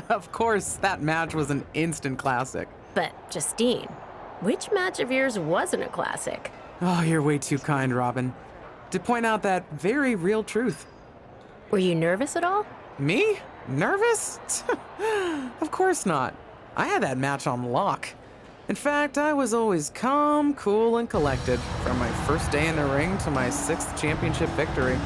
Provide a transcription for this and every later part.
Of course, that match was an instant classic. But, Justine, which match of yours wasn't a classic? Oh, you're way too kind, Robin, to point out that very real truth. Were you nervous at all? Me? Nervous? Of course not. I had that match on lock. In fact, I was always calm, cool, and collected from my first day in the ring to my sixth championship victory.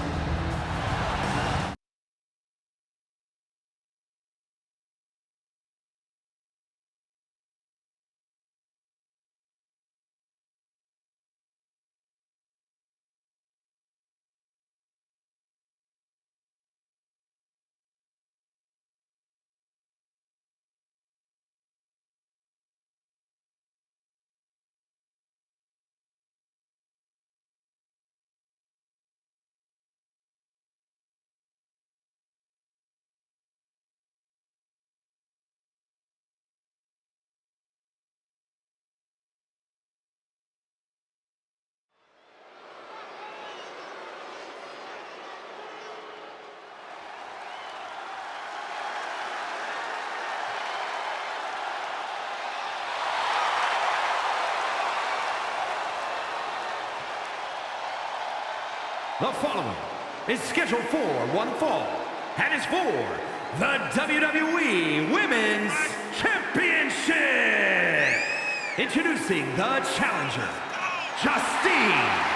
The following is scheduled for one fall and is for the WWE Women's Championship. Introducing the challenger, Justine.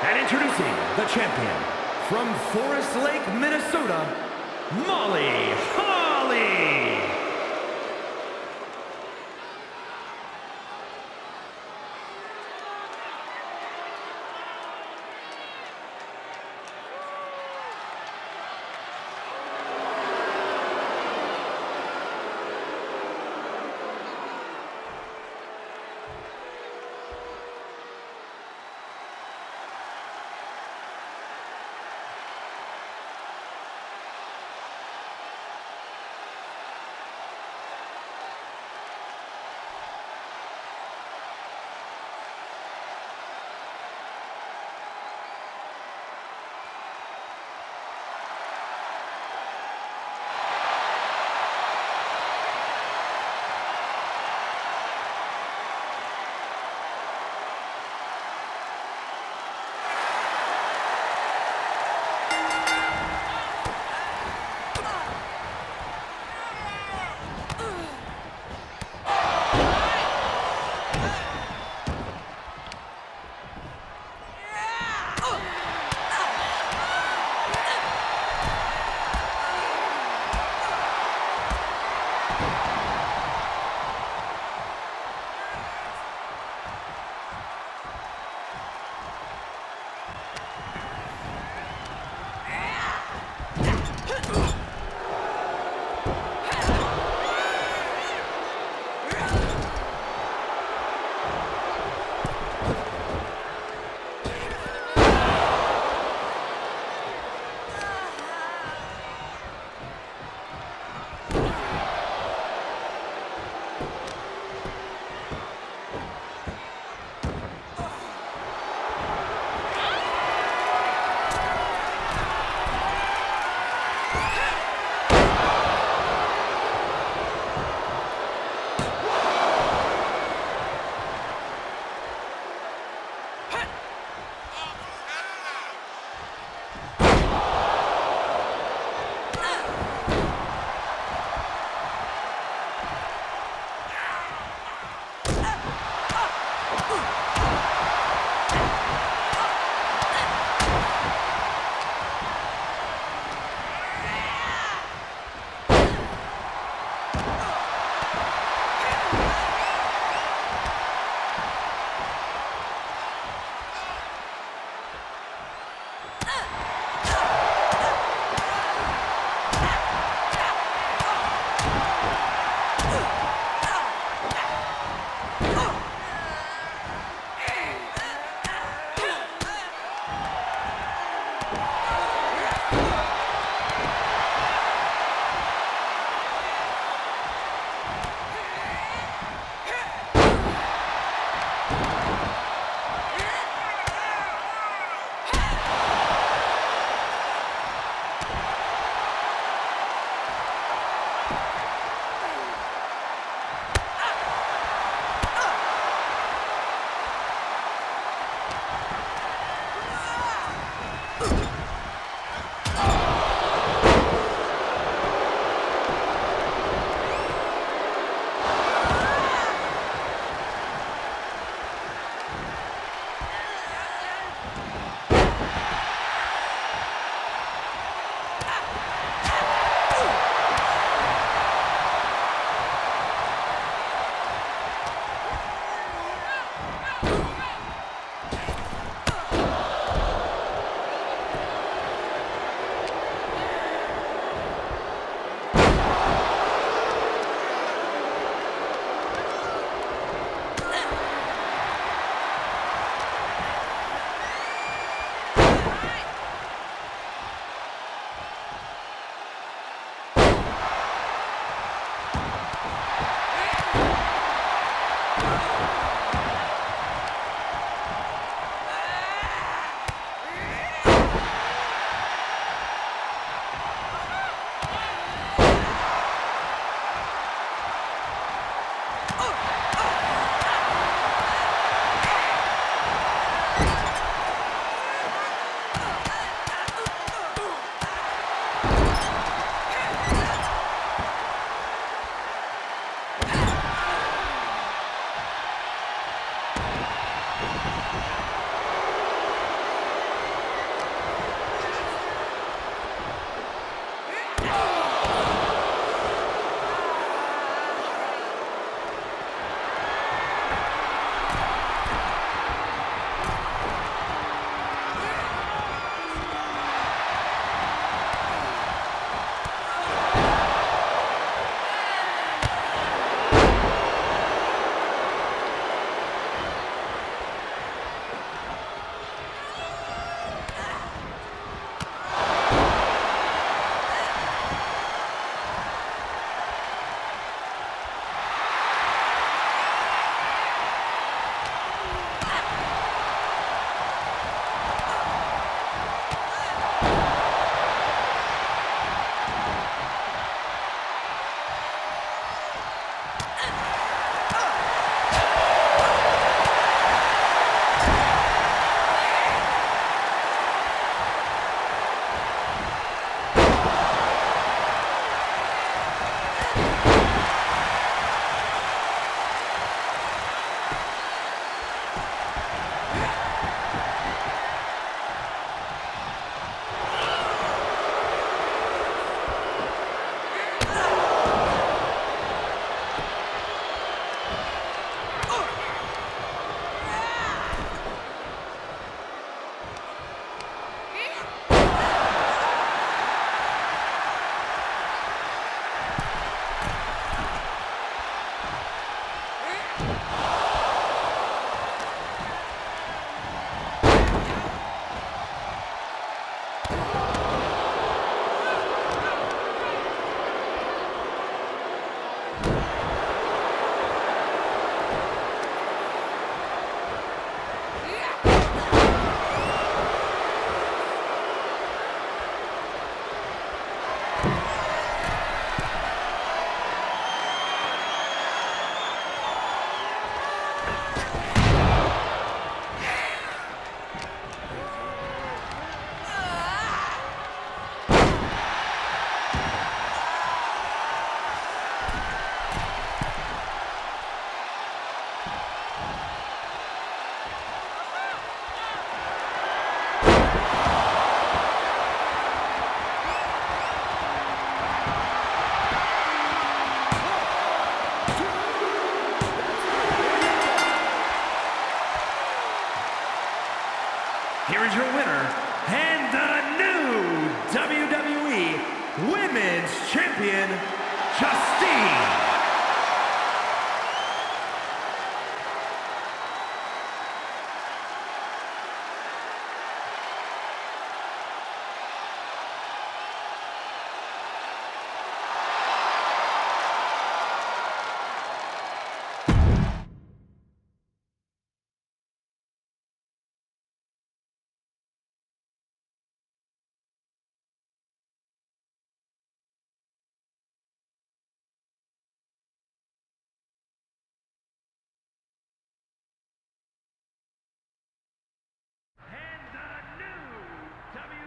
And introducing the champion from Forest Lake, Minnesota, Molly Holly.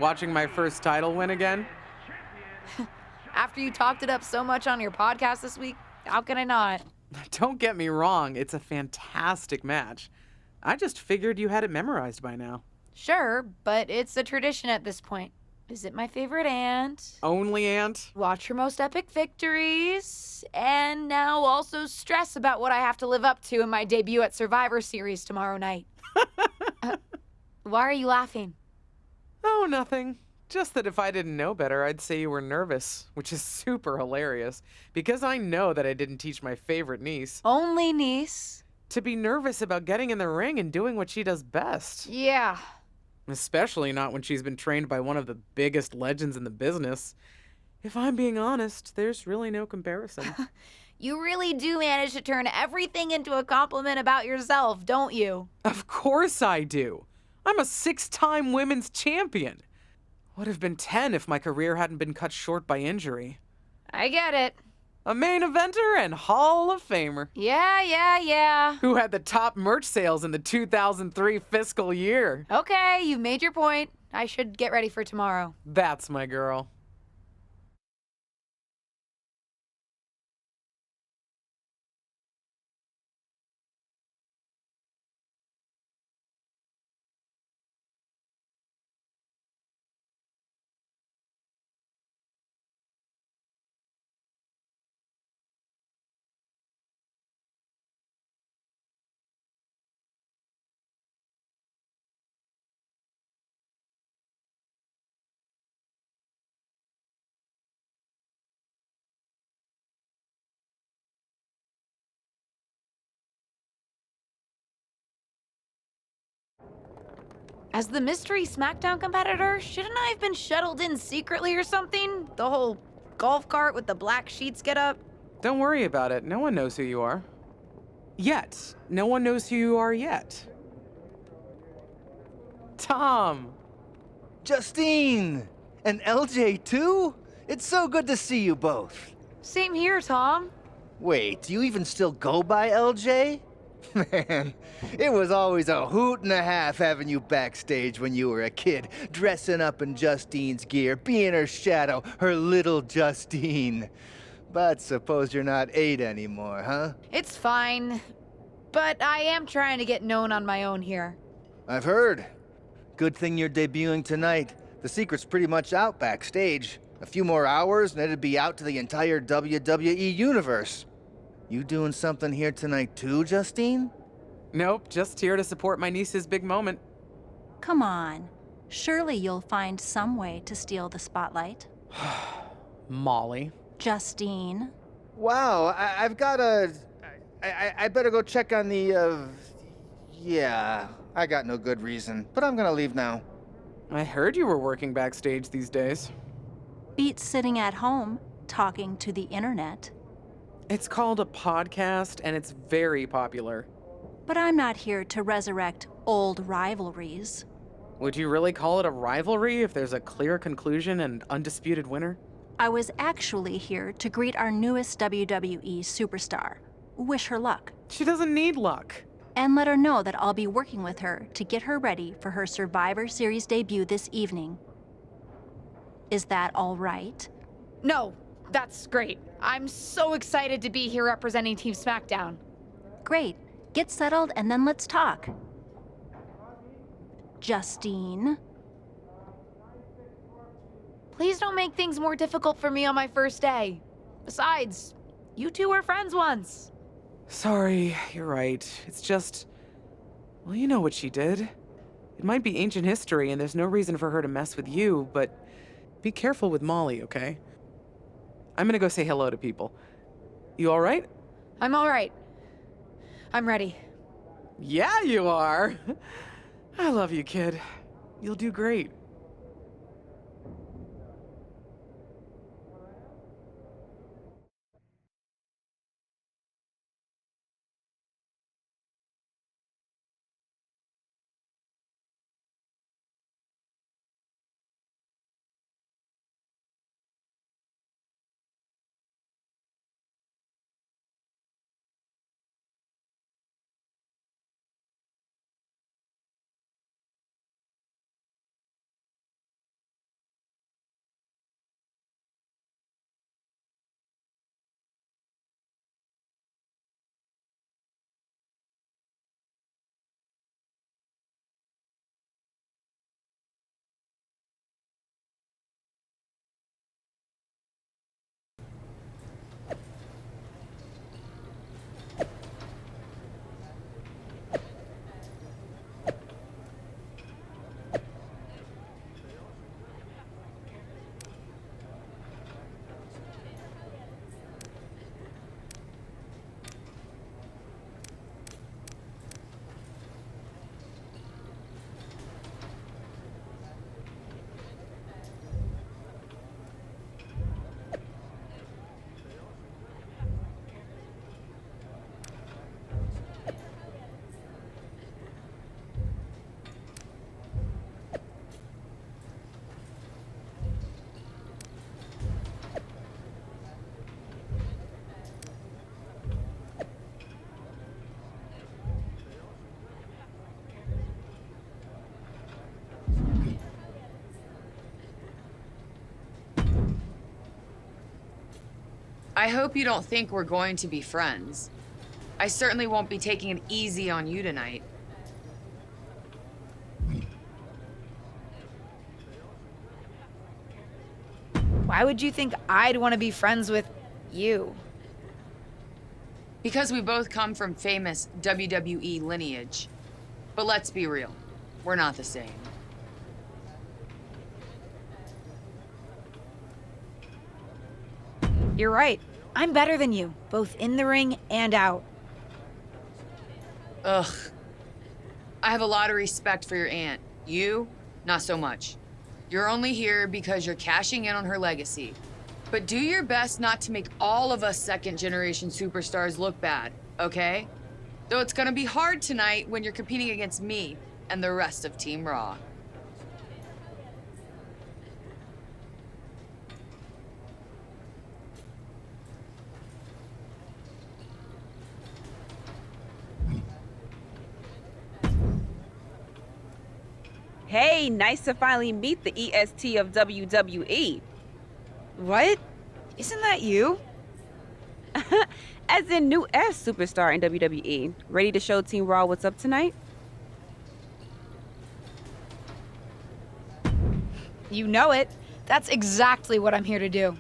watching my first title win again? After you talked it up so much on your podcast this week, how can I not? Don't get me wrong, it's a fantastic match. I just figured you had it memorized by now. Sure, but it's a tradition at this point. Visit my favorite aunt, Only aunt? watch her most epic victories, and now also stress about what I have to live up to in my debut at Survivor Series tomorrow night. Why are you laughing? Oh, nothing. Just that if I didn't know better, I'd say you were nervous, which is super hilarious, because I know that I didn't teach my favorite niece Only niece. to be nervous about getting in the ring and doing what she does best. Yeah. Especially not when she's been trained by one of the biggest legends in the business. If I'm being honest, there's really no comparison. You really do manage to turn everything into a compliment about yourself, don't you? Of course I do. I'm a 6-time women's champion. Would have been 10 if my career hadn't been cut short by injury. I get it. A main eventer and Hall of Famer. Yeah. Who had the top merch sales in the 2003 fiscal year. Okay, you've made your point. I should get ready for tomorrow. That's my girl. As the mystery SmackDown competitor, shouldn't I have been shuttled in secretly or something? The whole golf cart with the black sheets get up? Don't worry about it. No one knows who you are. Yet. No one knows who you are yet. Tom! Justine! And LJ too? It's so good to see you both. Same here, Tom. Wait, do you even still go by LJ? Man, it was always a hoot and a half having you backstage when you were a kid, dressing up in Justine's gear, being her shadow, her little Justine. But suppose you're not 8 anymore, huh? It's fine. But I am trying to get known on my own here. I've heard. Good thing you're debuting tonight. The secret's pretty much out backstage. A few more hours and it'd be out to the entire WWE universe. You doing something here tonight too, Justine? Nope, just here to support my niece's big moment. Come on. Surely you'll find some way to steal the spotlight. Molly. Justine. Wow, I've got a... I better go check on the, Yeah, I got no good reason, but I'm gonna leave now. I heard you were working backstage these days. Beats sitting at home, talking to the internet. It's called a podcast, and it's very popular. But I'm not here to resurrect old rivalries. Would you really call it a rivalry if there's a clear conclusion and undisputed winner? I was actually here to greet our newest WWE superstar, wish her luck, She doesn't need luck. and let her know that I'll be working with her to get her ready for her Survivor Series debut this evening. Is that all right? No, that's great. I'm so excited to be here representing Team SmackDown. Great. Get settled and then let's talk. Justine. Please don't make things more difficult for me on my first day. Besides, you two were friends once. Sorry, you're right. It's just... Well, you know what she did. It might be ancient history, and there's no reason for her to mess with you, but be careful with Molly, okay? I'm gonna go say hello to people. You alright? I'm all right. I'm ready. Yeah, you are. I love you, kid. You'll do great. I hope you don't think we're going to be friends. I certainly won't be taking it easy on you tonight. Why would you think I'd want to be friends with you? Because we both come from famous WWE lineage. But let's be real, we're not the same. You're right. I'm better than you, both in the ring and out. Ugh. I have a lot of respect for your aunt. You, not so much. You're only here because you're cashing in on her legacy. But do your best not to make all of us second-generation superstars look bad, okay? Though it's gonna be hard tonight when you're competing against me and the rest of Team Raw. Hey, nice to finally meet the EST of WWE. What? Isn't that you? As in new S superstar in WWE. Ready to show Team Raw what's up tonight? You know it. That's exactly what I'm here to do.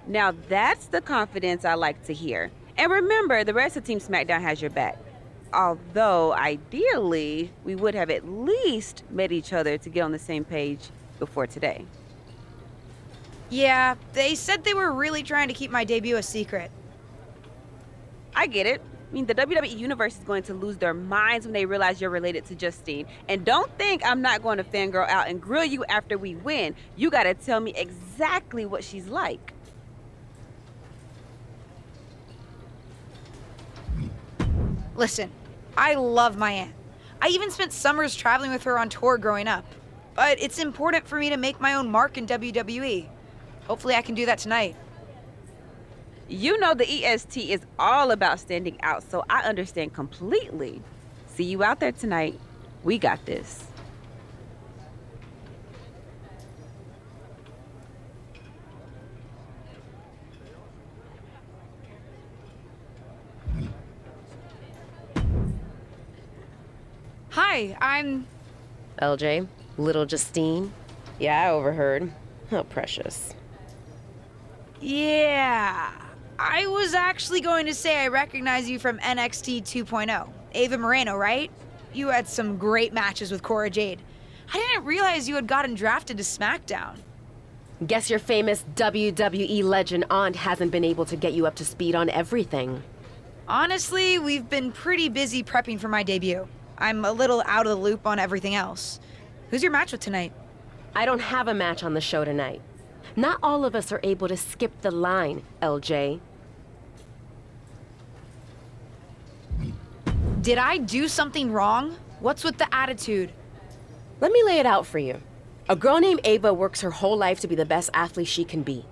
Now that's the confidence I like to hear. And remember, the rest of Team SmackDown has your back. Although, ideally, we would have at least met each other to get on the same page before today. Yeah, they said they were really trying to keep my debut a secret. I get it. I mean, the WWE Universe is going to lose their minds when they realize you're related to Justine. And don't think I'm not going to fangirl out and grill you after we win. You gotta tell me exactly what she's like. Listen, I love my aunt. I even spent summers traveling with her on tour growing up. But it's important for me to make my own mark in WWE. Hopefully I can do that tonight. You know the EST is all about standing out, so I understand completely. See you out there tonight. We got this. Hi, I'm... LJ, little Justine. Yeah, I overheard. How precious. Yeah. I was actually going to say I recognize you from NXT 2.0. Ava Moreno, right? You had some great matches with Cora Jade. I didn't realize you had gotten drafted to SmackDown. Guess your famous WWE legend aunt hasn't been able to get you up to speed on everything. Honestly, we've been pretty busy prepping for my debut. I'm a little out of the loop on everything else. Who's your match with tonight? I don't have a match on the show tonight. Not all of us are able to skip the line, LJ. Did I do something wrong? What's with the attitude? Let me lay it out for you. A girl named Ava works her whole life to be the best athlete she can be.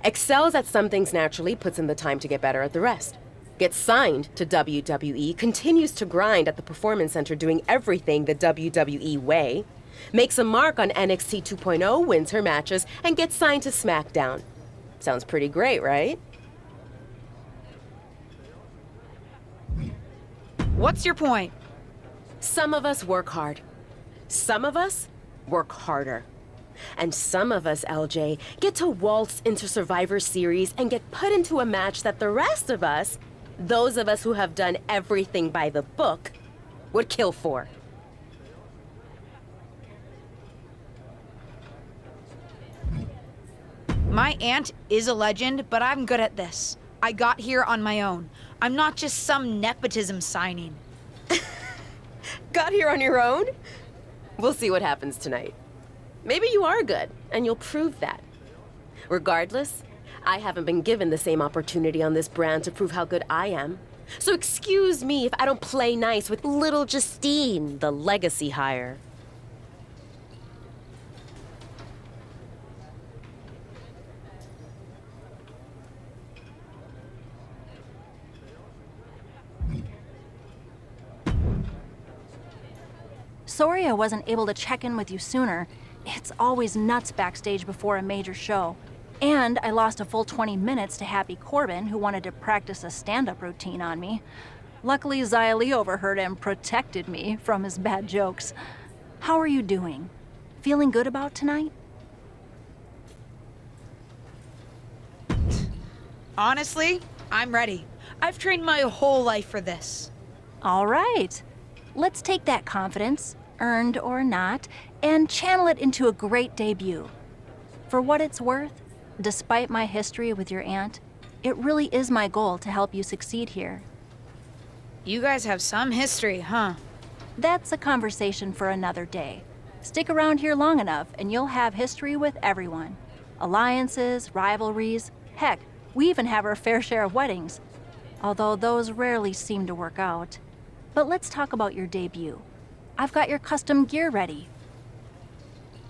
Excels at some things naturally, puts in the time to get better at the rest. Gets signed to WWE, continues to grind at the Performance Center doing everything the WWE way. Makes a mark on NXT 2.0, wins her matches, and gets signed to SmackDown. Sounds pretty great, right? What's your point? Some of us work hard. Some of us work harder. And some of us, LJ, get to waltz into Survivor Series and get put into a match that the rest of us, those of us who have done everything by the book, would kill for. My aunt is a legend, but I'm good at this. I got here on my own. I'm not just some nepotism signing. Got here on your own? We'll see what happens tonight. Maybe you are good, and you'll prove that. Regardless, I haven't been given the same opportunity on this brand to prove how good I am. So excuse me if I don't play nice with little Justine, the legacy hire. Soria wasn't able to check in with you sooner. It's always nuts backstage before a major show. And I lost a full 20 minutes to Happy Corbin, who wanted to practice a stand-up routine on me. Luckily, Xia Li overheard and protected me from his bad jokes. How are you doing? Feeling good about tonight? Honestly, I'm ready. I've trained my whole life for this. All right. Let's take that confidence, earned or not, and channel it into a great debut. For what it's worth, despite my history with your aunt, it really is my goal to help you succeed here. You guys have some history, huh? That's a conversation for another day. Stick around here long enough and you'll have history with everyone. Alliances, rivalries, heck, we even have our fair share of weddings. Although those rarely seem to work out. But let's talk about your debut. I've got your custom gear ready.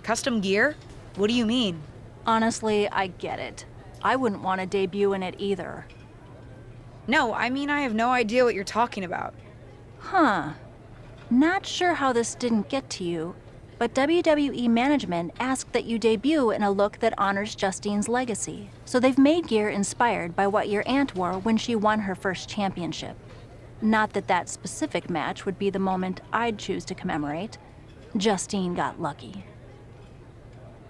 Custom gear? What do you mean? Honestly, I get it. I wouldn't want to debut in it either. No, I mean I have no idea what you're talking about. Huh. Not sure how this didn't get to you, but WWE management asked that you debut in a look that honors Justine's legacy. So they've made gear inspired by what your aunt wore when she won her first championship. Not that that specific match would be the moment I'd choose to commemorate. Justine got lucky.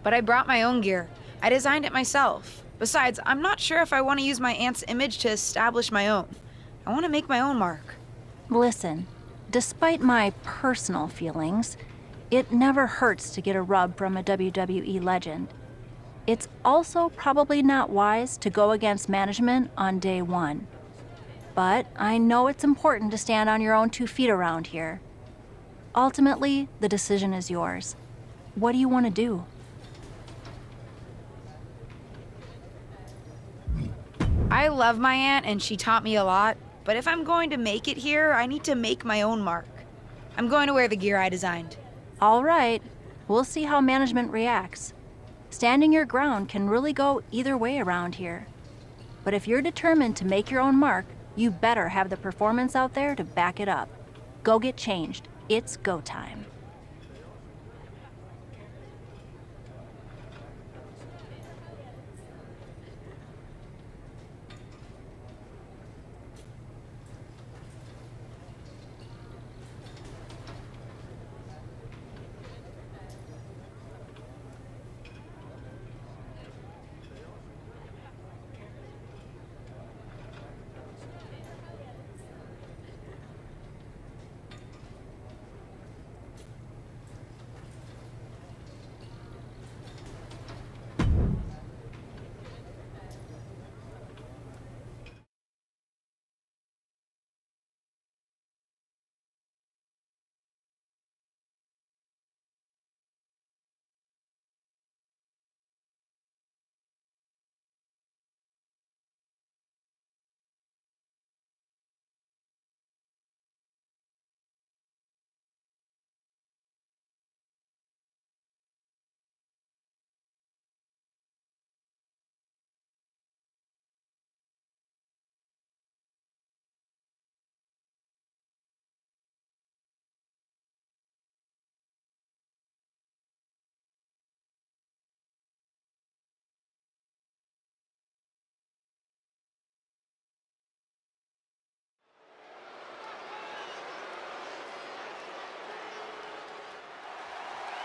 But I brought my own gear. I designed it myself. Besides, I'm not sure if I want to use my aunt's image to establish my own. I want to make my own mark. Listen, despite my personal feelings, it never hurts to get a rub from a WWE legend. It's also probably not wise to go against management on day one. But I know it's important to stand on your own 2 feet around here. Ultimately, the decision is yours. What do you want to do? I love my aunt and she taught me a lot, but if I'm going to make it here, I need to make my own mark. I'm going to wear the gear I designed. All right, we'll see how management reacts. Standing your ground can really go either way around here. But if you're determined to make your own mark, you better have the performance out there to back it up. Go get changed. It's go time.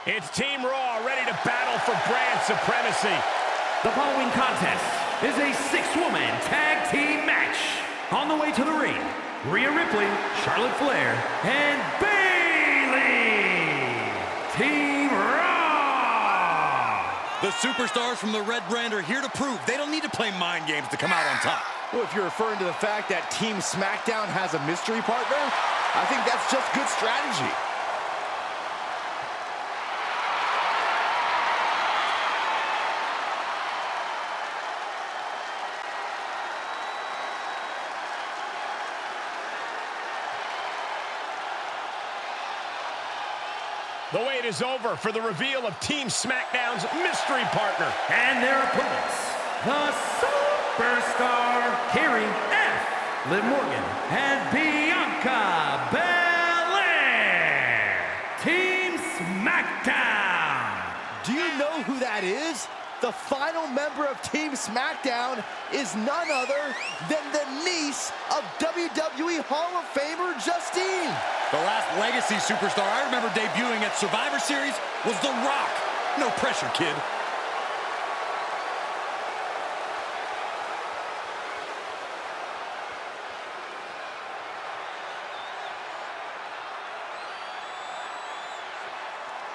It's Team Raw ready to battle for brand supremacy. The following contest is a 6-woman tag team match. On the way to the ring, Rhea Ripley, Charlotte Flair, and Bayley. Team Raw. The superstars from the Red Brand are here to prove they don't need to play mind games to come out on top. Well, if you're referring to the fact that Team SmackDown has a mystery partner, I think that's just good strategy. The wait is over for the reveal of Team SmackDown's mystery partner. And their opponents, the Superstar, Carrie F., Liv Morgan, and Bianca Belair. Team SmackDown. Do you know who that is? The final member of Team SmackDown is none other than the niece of WWE Hall of Famer Justine. The last legacy superstar I remember debuting at Survivor Series was The Rock. No pressure, kid.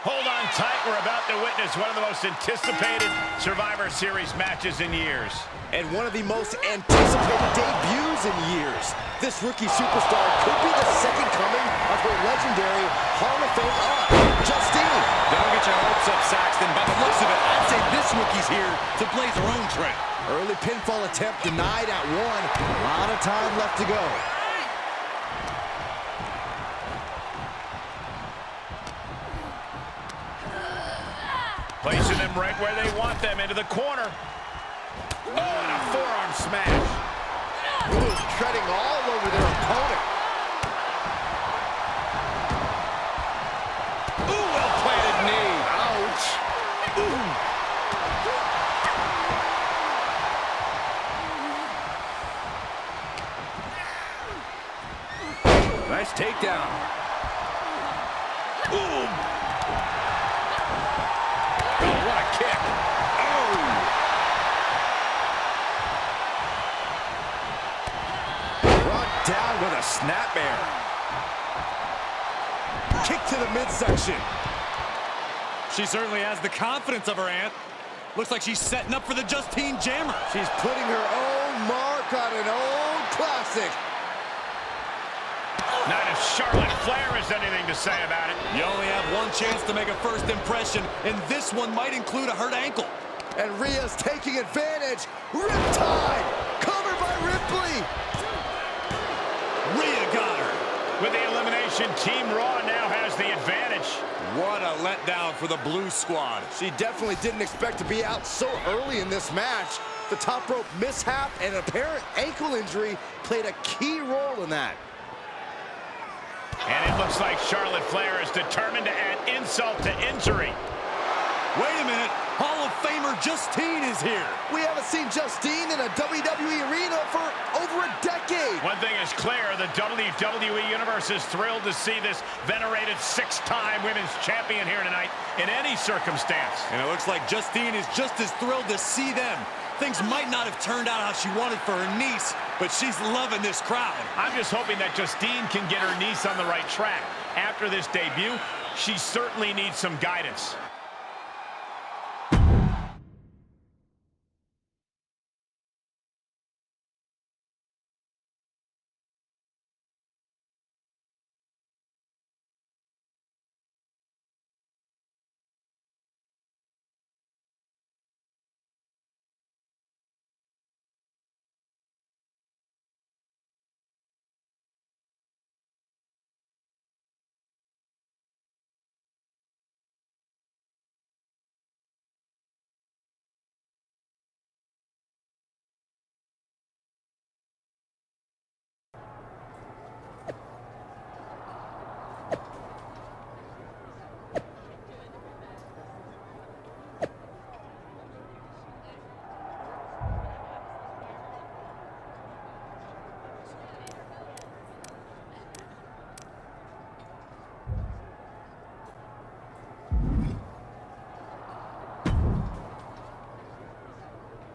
Hold on tight. We're about to witness one of the most anticipated Survivor Series matches in years. And one of the most anticipated debuts in years. This rookie superstar could be the second coming of her legendary Hall of Fame aunt, Justine. Don't get your hopes up, Saxton. By the looks of it, I'd say this rookie's here to blaze her own trail. Early pinfall attempt denied at 1. A lot of time left to go. Placing them right where they want them, into the corner. Oh, and a forearm smash. Ooh, treading all over their opponent. Ooh, well-planted knee. Ouch. Ooh. Nice takedown. Ooh. Oh, what a kick. Oh. Brought down with a snapmare. Kick to the midsection. She certainly has the confidence of her aunt. Looks like she's setting up for the Justine Jammer. She's putting her own mark on an old classic. Not if Charlotte Flair has anything to say about it. You only have one chance to make a first impression, and this one might include a hurt ankle. And Rhea's taking advantage. Riptide! Covered by Ripley! Rhea got her. With the elimination, Team Raw now has the advantage. What a letdown for the Blue Squad. She definitely didn't expect to be out so early in this match. The top rope mishap and an apparent ankle injury played a key role in that. And it looks like Charlotte Flair is determined to add insult to injury. Wait a minute. Hall of Famer Justine is here. We haven't seen Justine in a WWE arena for over a decade. One thing is clear, the WWE Universe is thrilled to see this venerated 6-time women's champion here tonight in any circumstance. And it looks like Justine is just as thrilled to see them. Things might not have turned out how she wanted for her niece, but she's loving this crowd. I'm just hoping that Justine can get her niece on the right track. After this debut, she certainly needs some guidance.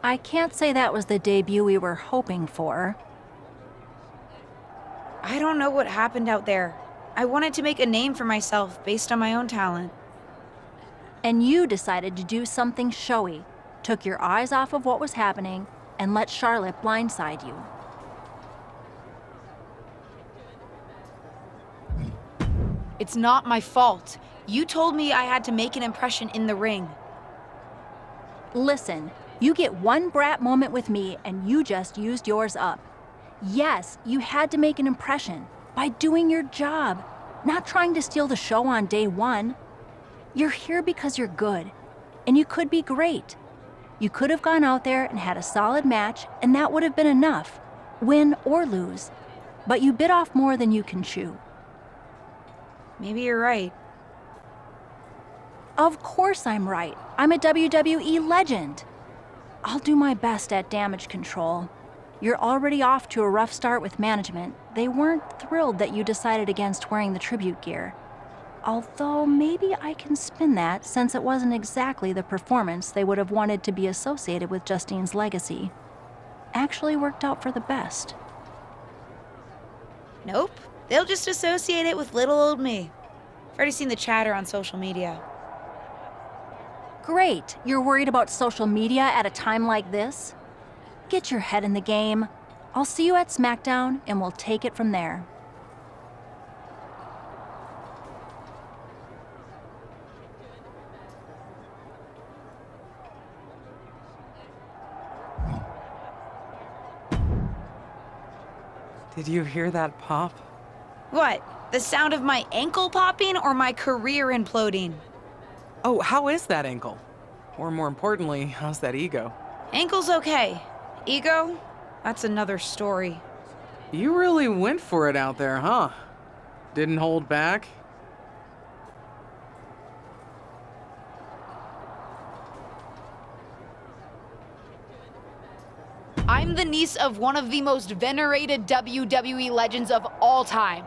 I can't say that was the debut we were hoping for. I don't know what happened out there. I wanted to make a name for myself based on my own talent. And you decided to do something showy, took your eyes off of what was happening, and let Charlotte blindside you. It's not my fault. You told me I had to make an impression in the ring. Listen, you get one brat moment with me and you just used yours up. Yes, you had to make an impression by doing your job, not trying to steal the show on day one. You're here because you're good, and you could be great. You could have gone out there and had a solid match, and that would have been enough, win or lose. But you bit off more than you can chew. Maybe you're right. Of course I'm right. I'm a WWE legend. I'll do my best at damage control. You're already off to a rough start with management. They weren't thrilled that you decided against wearing the tribute gear. Although maybe I can spin that, since it wasn't exactly the performance they would have wanted to be associated with Justine's legacy. Actually worked out for the best. Nope. They'll just associate it with little old me. I've already seen the chatter on social media. Great. You're worried about social media at a time like this? Get your head in the game. I'll see you at SmackDown, and we'll take it from there. Did you hear that pop? What? The sound of my ankle popping or my career imploding? Oh, how is that ankle? Or more importantly, how's that ego? Ankle's okay. Ego? That's another story. You really went for it out there, huh? Didn't hold back? I'm the niece of one of the most venerated WWE legends of all time.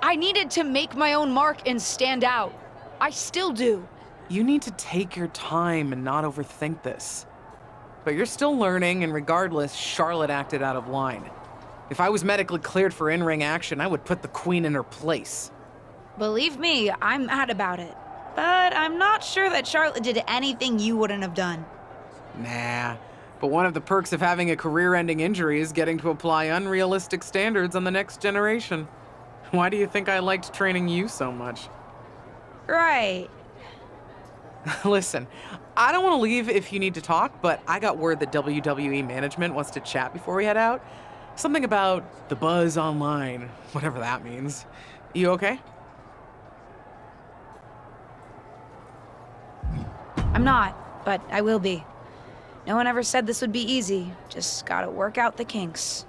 I needed to make my own mark and stand out. I still do. You need to take your time and not overthink this. But you're still learning, and regardless, Charlotte acted out of line. If I was medically cleared for in-ring action, I would put the Queen in her place. Believe me, I'm mad about it. But I'm not sure that Charlotte did anything you wouldn't have done. Nah. But one of the perks of having a career-ending injury is getting to apply unrealistic standards on the next generation. Why do you think I liked training you so much? Right. Listen, I don't want to leave if you need to talk, but I got word that WWE management wants to chat before we head out. Something about the buzz online, whatever that means. You okay? I'm not, but I will be. No one ever said this would be easy. Just gotta work out the kinks.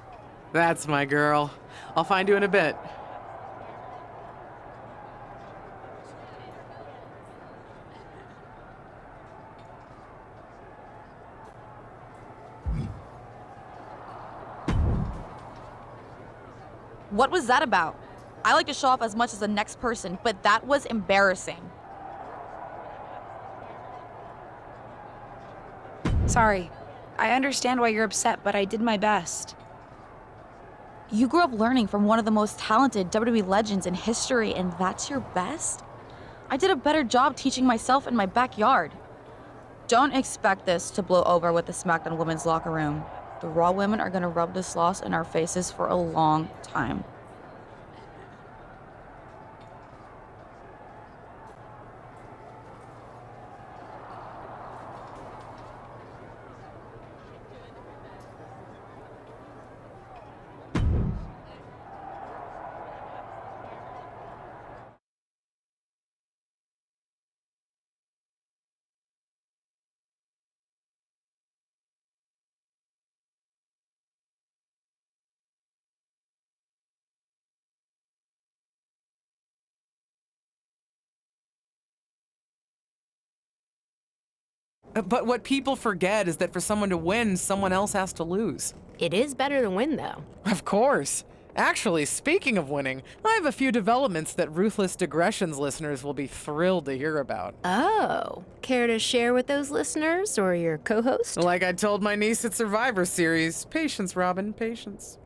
That's my girl. I'll find you in a bit. What was that about? I like to show off as much as the next person, but that was embarrassing. Sorry. I understand why you're upset, but I did my best. You grew up learning from one of the most talented WWE legends in history, and that's your best? I did a better job teaching myself in my backyard. Don't expect this to blow over with the SmackDown women's locker room. The Raw women are gonna rub this loss in our faces for a long time. But what people forget is that for someone to win, someone else has to lose. It is better to win, though. Of course. Actually, speaking of winning, I have a few developments that Ruthless Digressions listeners will be thrilled to hear about. Oh, care to share with those listeners or your co-host? Like I told my niece at Survivor Series, patience, Robin, patience.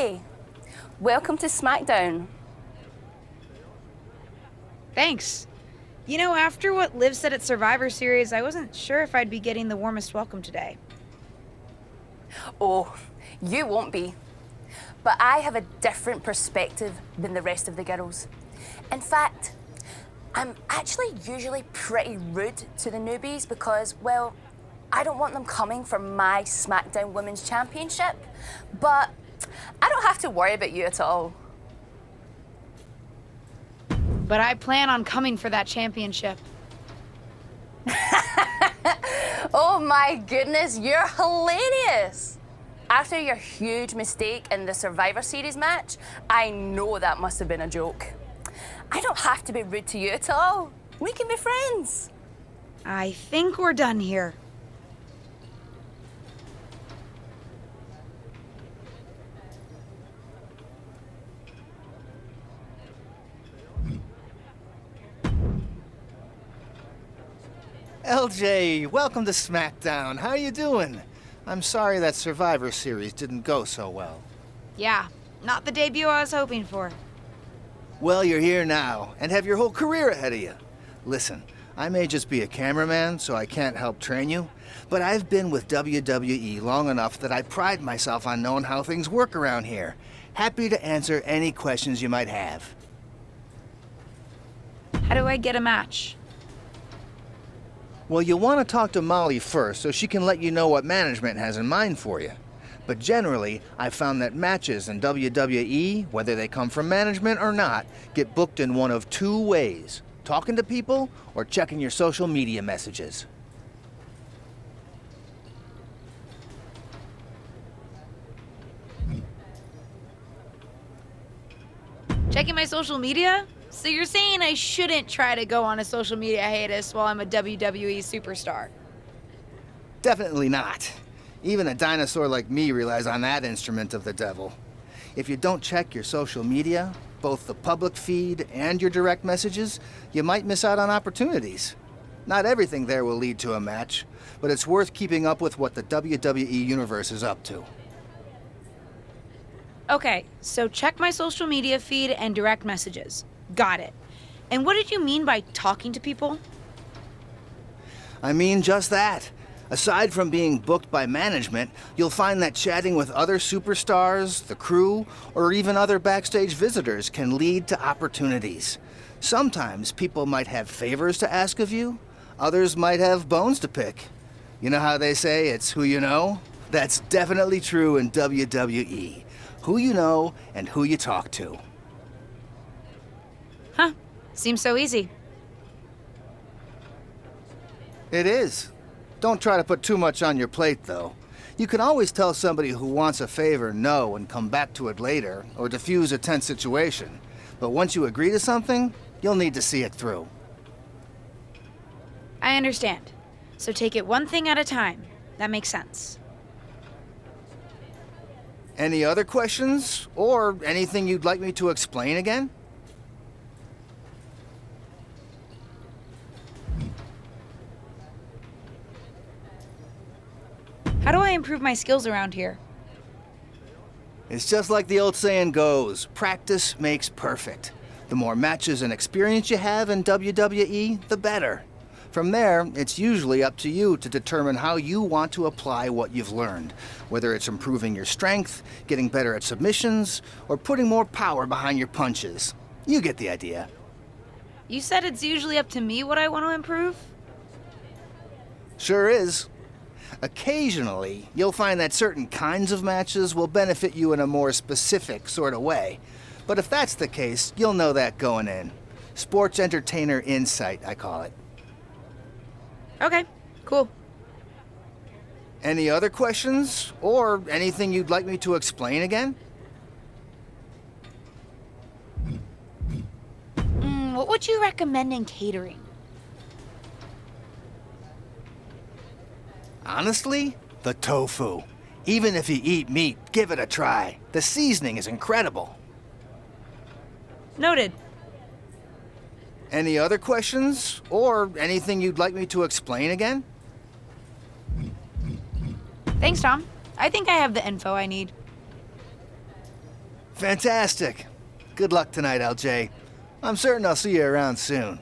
Hey, welcome to SmackDown. Thanks. You know, after what Liv said at Survivor Series, I wasn't sure if I'd be getting the warmest welcome today. Oh, you won't be. But I have a different perspective than the rest of the girls. In fact, I'm actually usually pretty rude to the newbies because, well, I don't want them coming for my SmackDown Women's Championship. But I don't have to worry about you at all. But I plan on coming for that championship. Oh my goodness, you're hilarious! After your huge mistake in the Survivor Series match, I know that must have been a joke. I don't have to be rude to you at all. We can be friends. I think we're done here. LJ, welcome to SmackDown. How you doing? I'm sorry that Survivor Series didn't go so well. Yeah, not the debut I was hoping for. Well, you're here now, and have your whole career ahead of you. Listen, I may just be a cameraman, so I can't help train you, but I've been with WWE long enough that I pride myself on knowing how things work around here. Happy to answer any questions you might have. How do I get a match? Well, you'll want to talk to Molly first so she can let you know what management has in mind for you. But generally, I've found that matches in WWE, whether they come from management or not, get booked in one of two ways: talking to people or checking your social media messages. Checking my social media? So you're saying I shouldn't try to go on a social media hiatus while I'm a WWE superstar? Definitely not. Even a dinosaur like me relies on that instrument of the devil. If you don't check your social media, both the public feed and your direct messages, you might miss out on opportunities. Not everything there will lead to a match, but it's worth keeping up with what the WWE Universe is up to. Okay, so check my social media feed and direct messages. Got it. And what did you mean by talking to people? I mean just that. Aside from being booked by management, you'll find that chatting with other superstars, the crew, or even other backstage visitors can lead to opportunities. Sometimes people might have favors to ask of you, others might have bones to pick. You know how they say it's who you know? That's definitely true in WWE. Who you know and who you talk to. Huh. Seems so easy. It is. Don't try to put too much on your plate, though. You can always tell somebody who wants a favor no and come back to it later, or diffuse a tense situation. But once you agree to something, you'll need to see it through. I understand. So take it one thing at a time. That makes sense. Any other questions? Or anything you'd like me to explain again? How do I improve my skills around here? It's just like the old saying goes, practice makes perfect. The more matches and experience you have in WWE, the better. From there, it's usually up to you to determine how you want to apply what you've learned, whether it's improving your strength, getting better at submissions, or putting more power behind your punches. You get the idea. You said it's usually up to me what I want to improve? Sure is. Occasionally, you'll find that certain kinds of matches will benefit you in a more specific sort of way. But if that's the case, you'll know that going in. Sports entertainer insight, I call it. Okay, cool. Any other questions? Or anything you'd like me to explain again? What would you recommend in catering? Honestly, the tofu. Even if you eat meat, give it a try. The seasoning is incredible. Noted. Any other questions? Or anything you'd like me to explain again? Thanks, Tom. I think I have the info I need. Fantastic. Good luck tonight, LJ. I'm certain I'll see you around soon.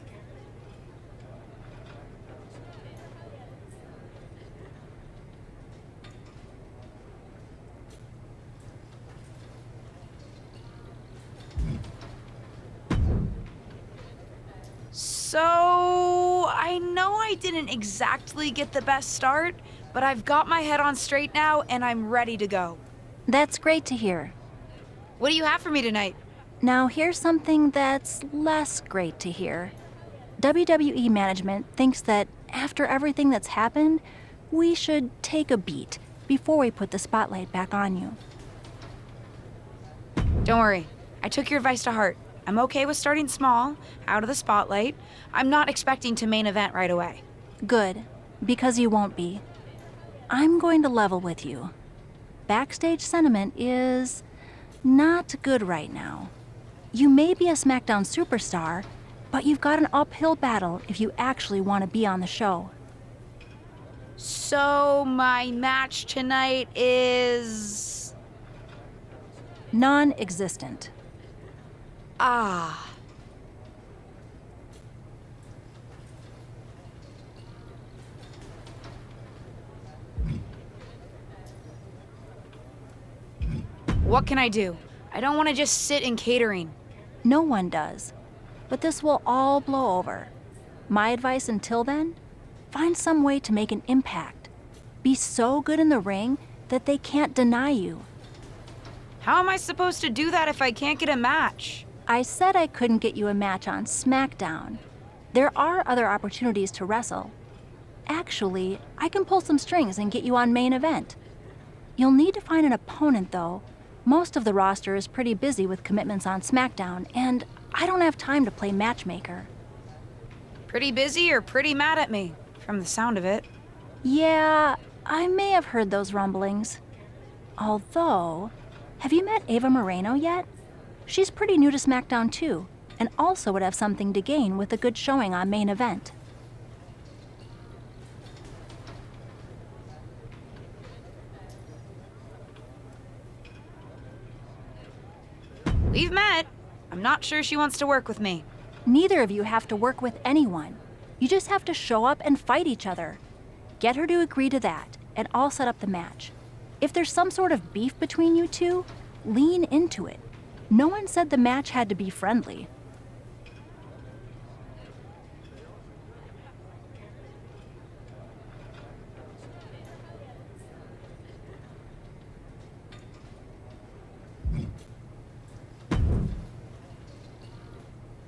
So, I know I didn't exactly get the best start, but I've got my head on straight now and I'm ready to go. That's great to hear. What do you have for me tonight? Now, here's something that's less great to hear. WWE management thinks that after everything that's happened, we should take a beat before we put the spotlight back on you. Don't worry, I took your advice to heart. I'm okay with starting small, out of the spotlight. I'm not expecting to main event right away. Good, because you won't be. I'm going to level with you. Backstage sentiment is not good right now. You may be a SmackDown superstar, but you've got an uphill battle if you actually want to be on the show. So, my match tonight is... Non-existent. Ah. What can I do? I don't want to just sit in catering. No one does. But this will all blow over. My advice until then? Find some way to make an impact. Be so good in the ring that they can't deny you. How am I supposed to do that if I can't get a match? I said I couldn't get you a match on SmackDown. There are other opportunities to wrestle. Actually, I can pull some strings and get you on main event. You'll need to find an opponent, though. Most of the roster is pretty busy with commitments on SmackDown, and I don't have time to play matchmaker. Pretty busy or pretty mad at me, from the sound of it. Yeah, I may have heard those rumblings. Although, have you met Ava Moreno yet? She's pretty new to SmackDown too, and also would have something to gain with a good showing on main event. We've met. I'm not sure she wants to work with me. Neither of you have to work with anyone. You just have to show up and fight each other. Get her to agree to that, and I'll set up the match. If there's some sort of beef between you two, lean into it. No one said the match had to be friendly.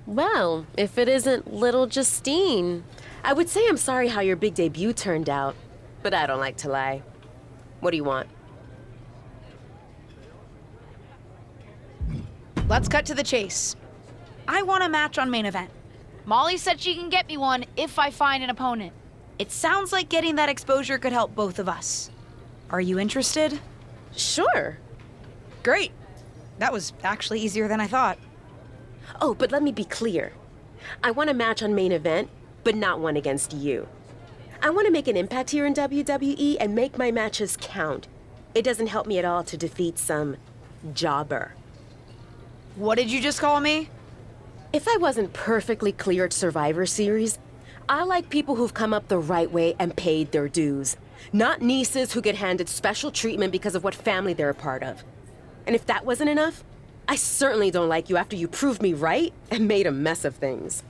Well, if it isn't little Justine, I would say I'm sorry how your big debut turned out, but I don't like to lie. What do you want? Let's cut to the chase. I want a match on main event. Molly said she can get me one if I find an opponent. It sounds like getting that exposure could help both of us. Are you interested? Sure. Great. That was actually easier than I thought. Oh, but let me be clear. I want a match on main event, but not one against you. I want to make an impact here in WWE and make my matches count. It doesn't help me at all to defeat some jobber. What did you just call me? If I wasn't perfectly clear at Survivor Series, I like people who've come up the right way and paid their dues, not nieces who get handed special treatment because of what family they're a part of. And if that wasn't enough, I certainly don't like you after you proved me right and made a mess of things.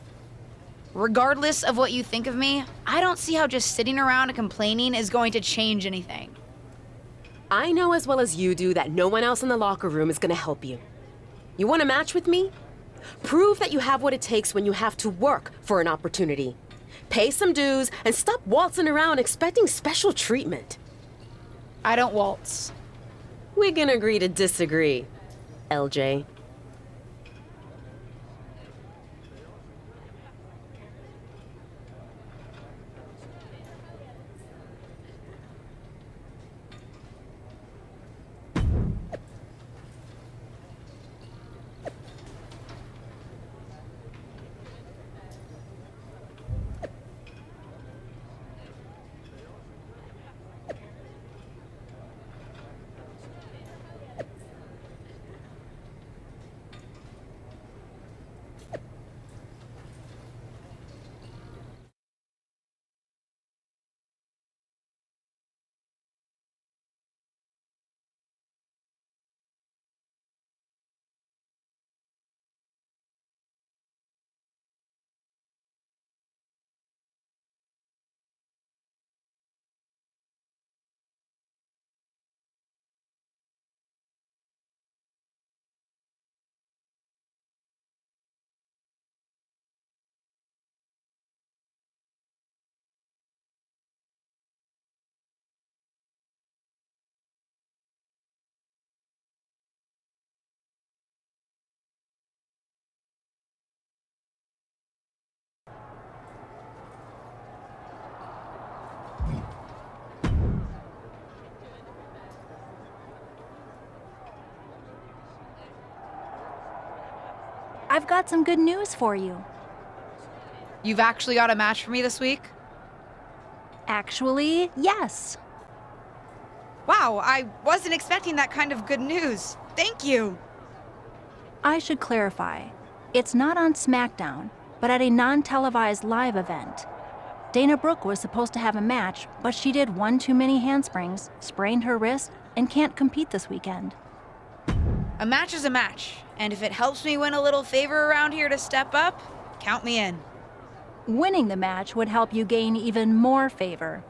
Regardless of what you think of me, I don't see how just sitting around and complaining is going to change anything. I know as well as you do that no one else in the locker room is gonna help you. You want a match with me? Prove that you have what it takes when you have to work for an opportunity. Pay some dues and stop waltzing around expecting special treatment. I don't waltz. We can agree to disagree, LJ. I've got some good news for you. You've actually got a match for me this week? Actually, yes. Wow, I wasn't expecting that kind of good news. Thank you. I should clarify. It's not on SmackDown, but at a non-televised live event. Dana Brooke was supposed to have a match, but she did one too many handsprings, sprained her wrist, and can't compete this weekend. A match is a match, and if it helps me win a little favor around here to step up, count me in. Winning the match would help you gain even more favor.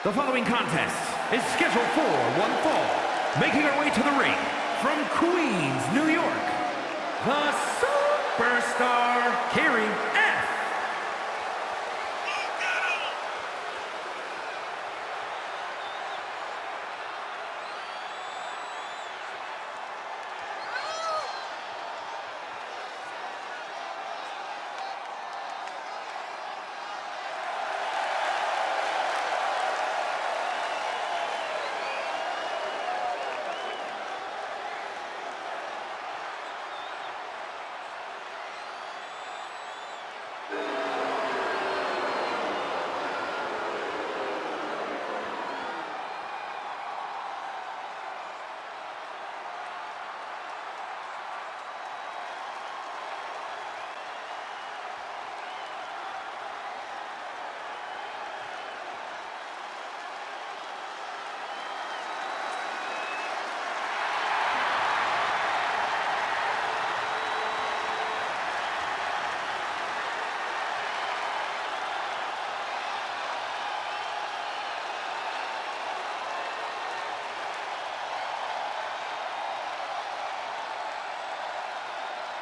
The following contest is scheduled for one fall. Making her way to the ring from Queens, New York, the superstar Carrie F.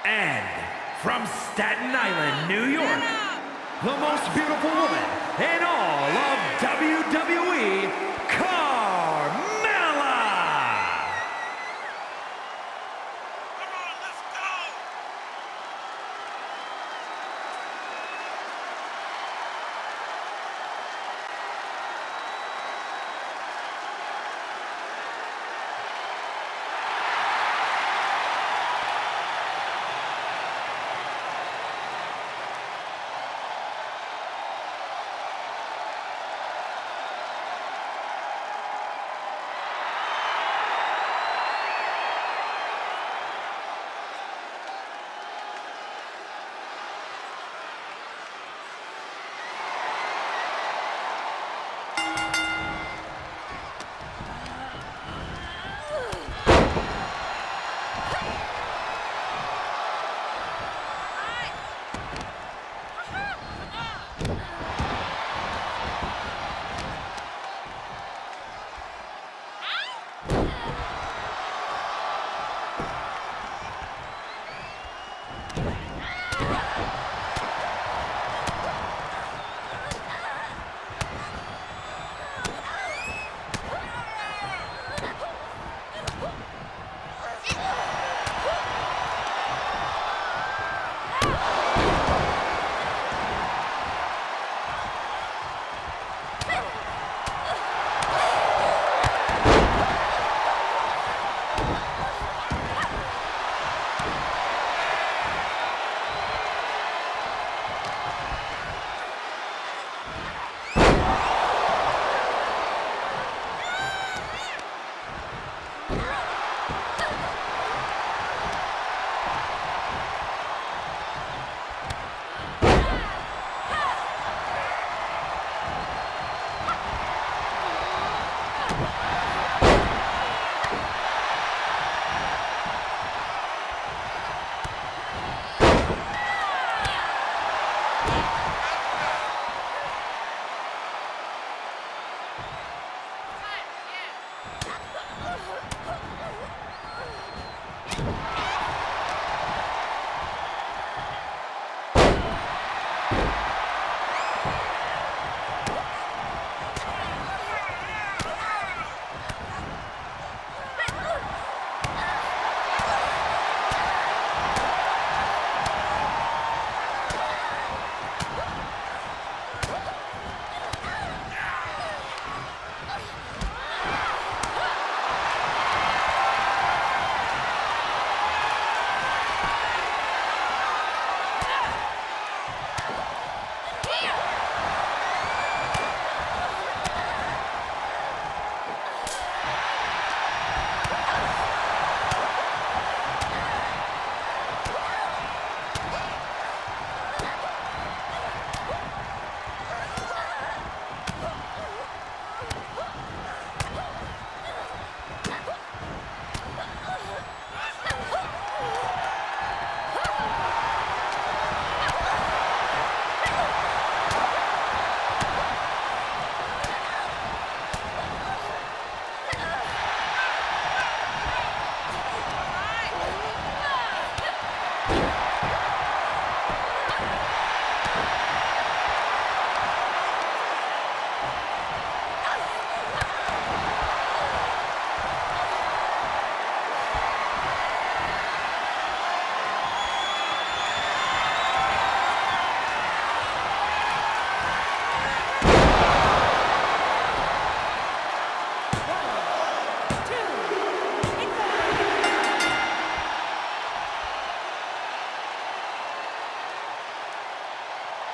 And from Staten Island, New York, the most beautiful woman in all of WWE, Carmella!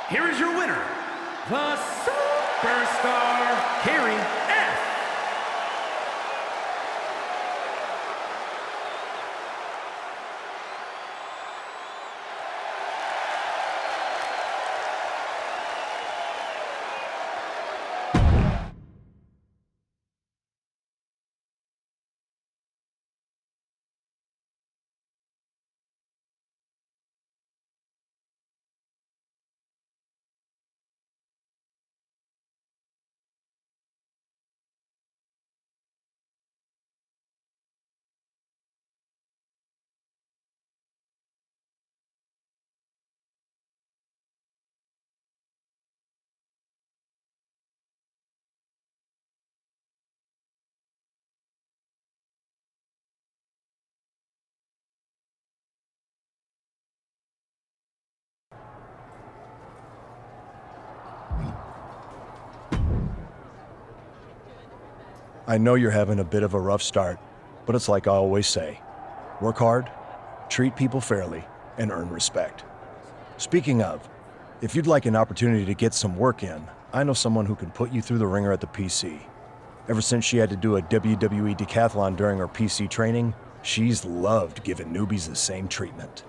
here is your winner, the Superstar, Carrie F. I know you're having a bit of a rough start, but it's like I always say, work hard, treat people fairly, and earn respect. Speaking of, if you'd like an opportunity to get some work in, I know someone who can put you through the ringer at the PC. Ever since she had to do a WWE decathlon during her PC training, she's loved giving newbies the same treatment.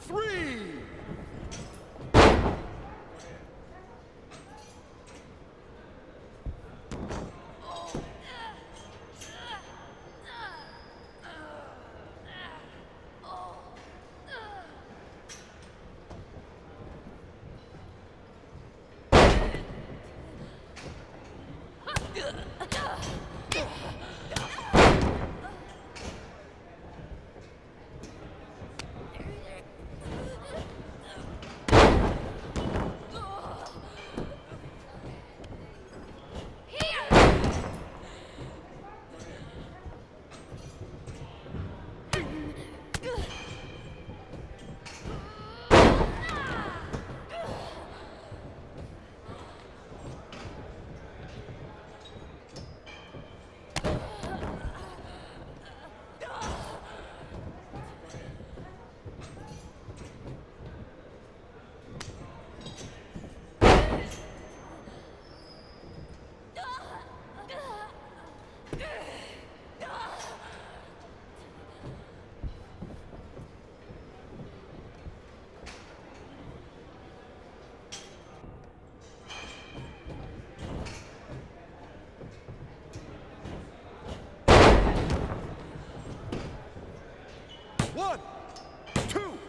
3. One, two.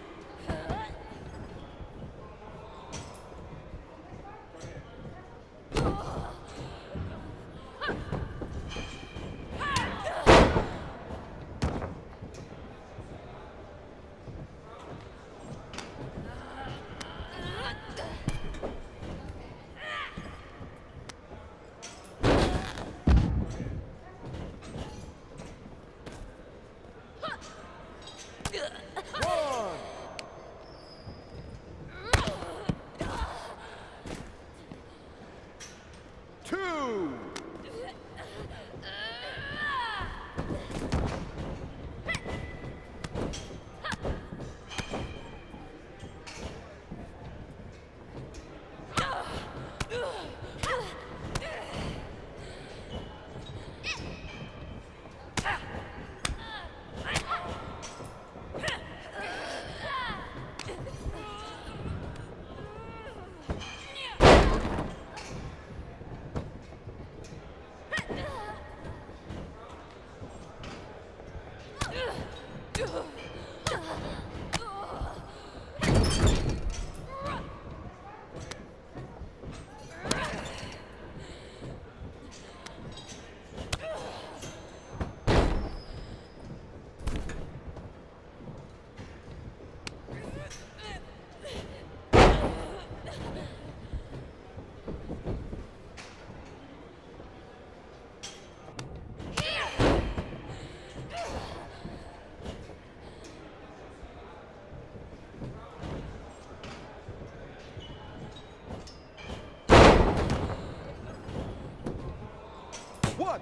One,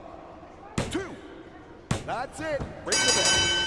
two. That's it. Ring the bell.